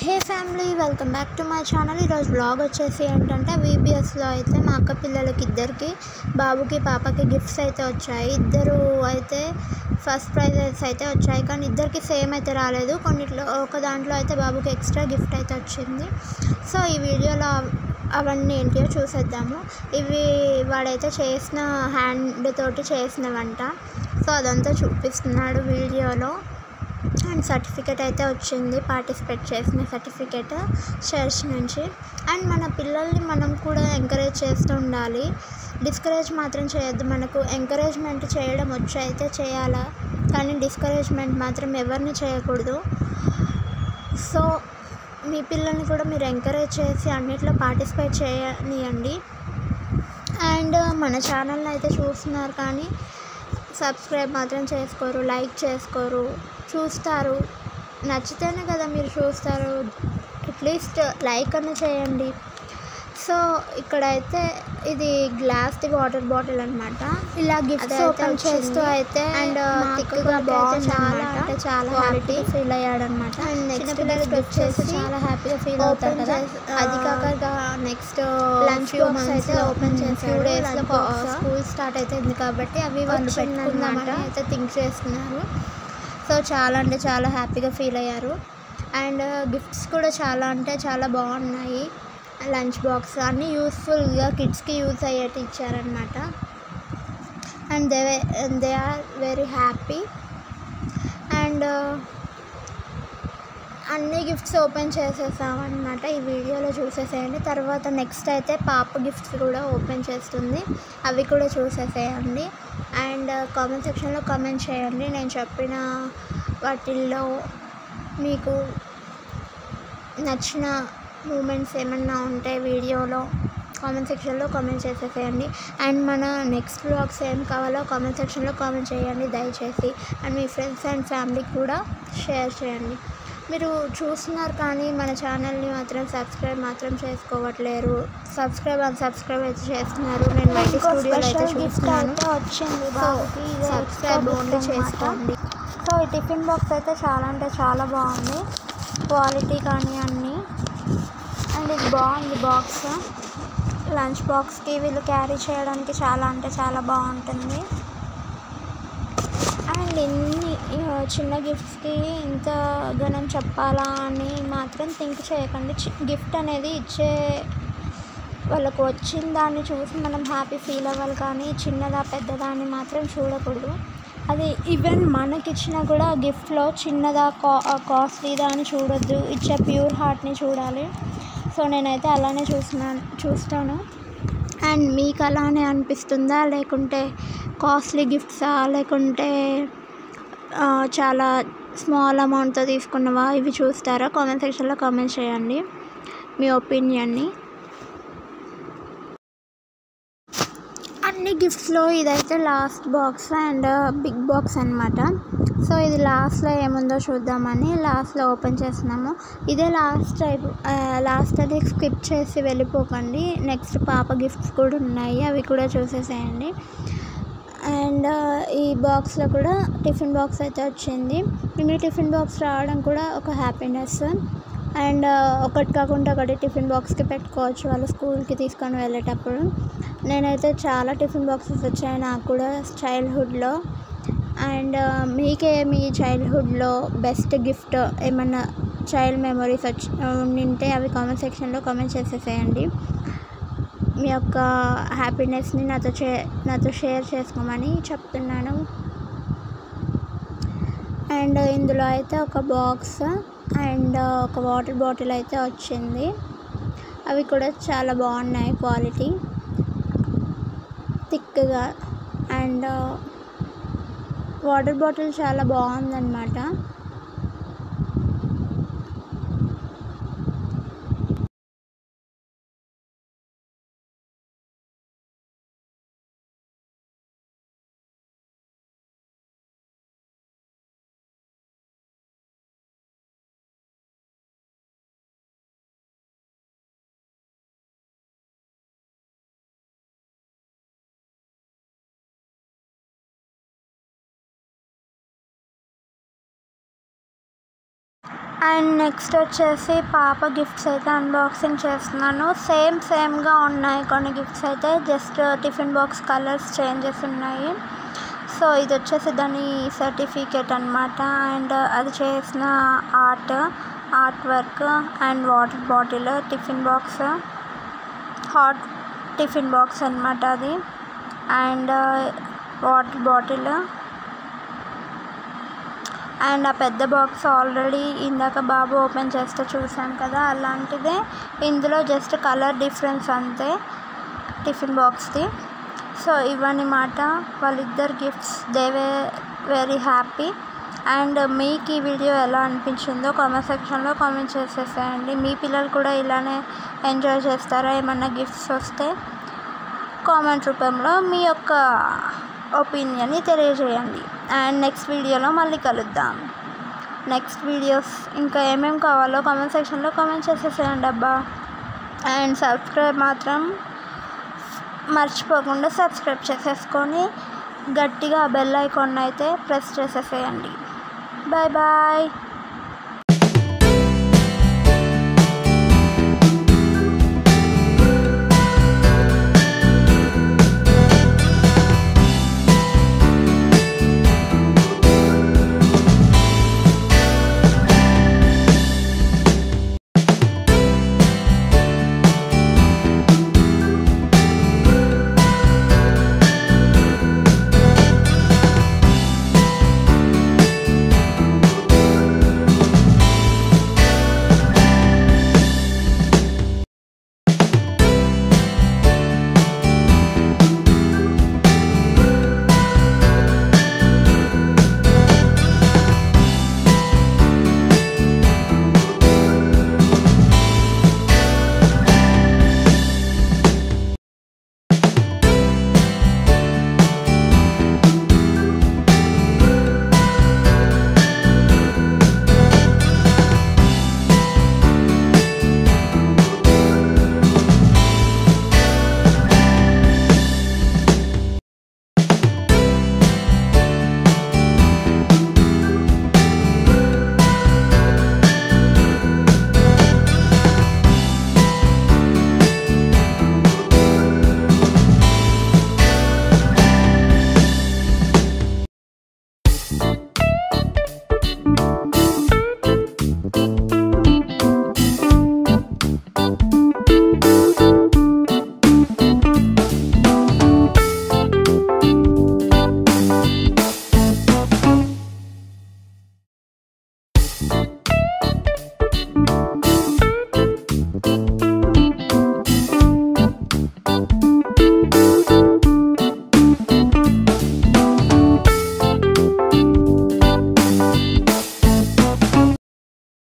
Hey family, welcome back to my channel. ఈరోజు blog వచ్చేసి ఏంటంటే వీబీఎస్లో అయితే మా అక్క పిల్లలకి ఇద్దరికి, బాబుకి పాపకి గిఫ్ట్స్ అయితే వచ్చాయి. ఇద్దరు అయితే ఫస్ట్ ప్రైజెస్ అయితే వచ్చాయి, కానీ ఇద్దరికి సేమ్ అయితే రాలేదు. కొన్నిట్లో ఒక దాంట్లో అయితే బాబుకి ఎక్స్ట్రా గిఫ్ట్ అయితే వచ్చింది. సో ఈ వీడియోలో అవన్నీ ఏంటియో చూసేద్దాము. ఇవి వాడైతే చేసిన హ్యాండ్ తోటి చేసిన వంట. సో అదంతా చూపిస్తున్నాడు వీడియోలో. అండ్ సర్టిఫికేట్ అయితే వచ్చింది, పార్టిసిపేట్ చేసిన సర్టిఫికేట్ చర్చ్ నుంచి. అండ్ మన పిల్లల్ని మనం కూడా ఎంకరేజ్ చేస్తూ ఉండాలి, డిస్కరేజ్ మాత్రం చేయొద్దు. మనకు ఎంకరేజ్మెంట్ చేయడం వచ్చి అయితే చేయాలా, కానీ డిస్కరేజ్మెంట్ మాత్రం ఎవరిని చేయకూడదు. సో మీ పిల్లల్ని కూడా మీరు ఎంకరేజ్ చేసి అన్నిట్లో పార్టిసిపేట్ చేయనియండి. అండ్ మన ఛానల్ని అయితే చూస్తున్నారు కానీ సబ్స్క్రైబ్ మాత్రం చేసుకోరు, లైక్ చేసుకోరు. చూస్తారు, నచ్చితేనే కదా మీరు చూస్తారు, అట్లీస్ట్ లైక్ అన్న చేయండి. సో ఇక్కడైతే ఇది గ్లాస్ది వాటర్ బాటిల్ అనమాట. ఇలా గిఫ్ట్స్ ఓపెన్ చేస్తూ అయితే అండ్ థిక్గా బాగుంది, చాలా అంటే చాలా హ్యాపీగా ఫీల్ అయ్యాడనమాట. అండ్ నెక్స్ట్ గిఫ్ట్ వచ్చేసి చాలా హ్యాపీగా ఫీల్ అవుతారు కదా. అది కాక నెక్స్ట్ లంచ్ బాక్స్ అయితే ఓపెన్ చేసి 2 డేస్లో స్కూల్ స్టార్ట్ అవుతుంది కాబట్టి అవి వాళ్ళు పెట్టుకుందామని అయితే థింక్ చేస్తున్నారు. సో చాలా అంటే చాలా హ్యాపీగా ఫీల్ అయ్యారు. అండ్ గిఫ్ట్స్ కూడా చాలా అంటే చాలా బాగున్నాయి. లంచ్ బాక్స్ అన్నీ యూస్ఫుల్గా కిడ్స్కి యూజ్ అయ్యేట్టు ఇచ్చారనమాట. And they are very happy. And అన్ని గిఫ్ట్స్ ఓపెన్ చేసేసామన్నమాట. ఈ వీడియోలో చూసేసేయండి. తర్వాత నెక్స్ట్ అయితే పాప గిఫ్ట్స్ కూడా ఓపెన్ చేస్తుంది, అవి కూడా చూసేసేయండి. అండ్ కామెంట్ సెక్షన్లో కామెంట్ చేయండి, నేను చెప్పిన వాటిల్లో మీకు నచ్చిన మూమెంట్స్ ఏమన్నా ఉంటే వీడియోలో కామెంట్ సెక్షన్లో కామెంట్ చేసేసేయండి. అండ్ మన నెక్స్ట్ వ్లాగ్స్ ఏం కావాలో కామెంట్ సెక్షన్లో కామెంట్ చేయండి దయచేసి. అండ్ మీ ఫ్రెండ్స్ అండ్ ఫ్యామిలీకి కూడా షేర్ చేయండి. మీరు చూస్తున్నారు కానీ మన ఛానల్ని మాత్రం సబ్స్క్రైబ్ మాత్రం చేసుకోవట్లేరు. సబ్స్క్రైబ్ అయితే చేస్తున్నారు. నేను వైటీ స్టూడియోలో అయితే చూస్తున్నాను, వచ్చింది బాబుకి, సబ్స్క్రైబ్ ఓన్లీ చేసుకోండి. సో ఈ టిఫిన్ బాక్స్ అయితే చాలా అంటే చాలా బాగుంది, క్వాలిటీ కానీ అన్నీ. అండ్ ఇది బాగుంది బాక్స్, లంచ్ బాక్స్కి వీళ్ళు క్యారీ చేయడానికి చాలా అంటే చాలా బాగుంటుంది. అండ్ ఇన్ని చిన్న గిఫ్ట్స్కి ఇంత ఘనం చెప్పాలా అని మాత్రం థింక్ చేయకండి. గిఫ్ట్ అనేది ఇచ్చే వాళ్ళకు వచ్చిన దాన్ని చూసి మనం హ్యాపీ ఫీల్ అవ్వాలి, కానీ చిన్నదా పెద్దదా అని మాత్రం చూడకూడదు. అది ఈవెన్ మనకిచ్చినా కూడా గిఫ్ట్లో చిన్నదా కాస్ట్లీదా అని చూడొద్దు, ఇచ్చే ప్యూర్ హార్ట్ని చూడాలి. సో నేనైతే అలానే చూస్తాను. అండ్ మీకు అలానే అనిపిస్తుందా, లేకుంటే కాస్ట్లీ గిఫ్ట్సా, లేకుంటే చాలా స్మాల్ అమౌంట్తో తీసుకున్నవా, ఇవి చూస్తారా? కామెంట్ సెక్షన్లో కామెంట్ చేయండి మీ ఒపీనియన్ని. అన్ని గిఫ్ట్స్లో ఇదైతే last box and big box అనమాట. సో ఇది లాస్ట్లో ఏముందో చూద్దామని లాస్ట్లో ఓపెన్ చేస్తున్నాము. ఇదే లాస్ట్ అది స్కిప్ చేసి వెళ్ళిపోకండి. నెక్స్ట్ పాప గిఫ్ట్స్ కూడా ఉన్నాయి, అవి కూడా చూసేసేయండి. అండ్ ఈ బాక్స్లో కూడా టిఫిన్ బాక్స్ అయితే వచ్చింది. ఇన్ని టిఫిన్ బాక్స్ రావడం కూడా ఒక హ్యాపీనెస్. అండ్ ఒకటి కాకుండా ఒకటి టిఫిన్ బాక్స్కి పెట్టుకోవచ్చు వాళ్ళు స్కూల్కి తీసుకొని వెళ్ళేటప్పుడు. నేనైతే చాలా టిఫిన్ బాక్సెస్ వచ్చాయి నాకు కూడా చైల్డ్హుడ్లో. అండ్ మీకే మీ చైల్డ్హుడ్లో బెస్ట్ గిఫ్ట్ ఏమన్నా చైల్డ్ మెమరీస్ ఉంటే అవి కామెంట్ సెక్షన్లో కామెంట్ చేసేసేయండి. మీ యొక్క హ్యాపీనెస్ని నాతో షేర్ చేసుకోమని చెప్తున్నాను. అండ్ ఇందులో అయితే ఒక బాక్స్ అండ్ ఒక వాటర్ బాటిల్ అయితే వచ్చింది, అవి కూడా చాలా బాగున్నాయి, క్వాలిటీ థిక్గా. అండ్ వాటర్ బాటిల్ చాలా బాగుందన్నమాట. అండ్ నెక్స్ట్ వచ్చేసి పాప గిఫ్ట్స్ అయితే అన్బాక్సింగ్ చేస్తున్నాను. సేమ్గా ఉన్నాయి కొన్ని గిఫ్ట్స్ అయితే, just tiffin box colours changes ఉన్నాయి. సో ఇది వచ్చేసి దాని సర్టిఫికేట్ అనమాట. అండ్ అది చేసిన art work and water bottle, tiffin box, hot tiffin box అనమాట అది. అండ్ వాటర్ బాటిల్ అండ్ ఆ పెద్ద బాక్స్ ఆల్రెడీ ఇందాక బాబు ఓపెన్ చేస్తే చూసాం కదా, అలాంటిదే. ఇందులో జస్ట్ కలర్ డిఫరెన్స్ అంతే టిఫిన్ బాక్స్ది. సో ఇవన్నమాట వాళ్ళిద్దరు gifts. They very happy. And మీకు ఈ వీడియో ఎలా అనిపించిందో కామెంట్ సెక్షన్లో కామెంట్ చేసేసేయండి. మీ పిల్లలు కూడా ఇలానే ఎంజాయ్ చేస్తారా? ఏమన్నా గిఫ్ట్స్ వస్తే కామెంట్ రూపంలో మీ యొక్క ఒపీనియన్ని తెలియజేయండి. అండ్ నెక్స్ట్ వీడియోలో మళ్ళీ కలుద్దాం. నెక్స్ట్ వీడియోస్ ఇంకా ఏమేమి కావాలో కామెంట్ సెక్షన్లో కామెంట్ చేసేసేయండి అబ్బా. అండ్ సబ్స్క్రైబ్ మాత్రం మర్చిపోకుండా సబ్స్క్రైబ్ చేసేసుకొని గట్టిగా బెల్ ఐకాన్ అయితే ప్రెస్ చేసేసేయండి. Bye bye.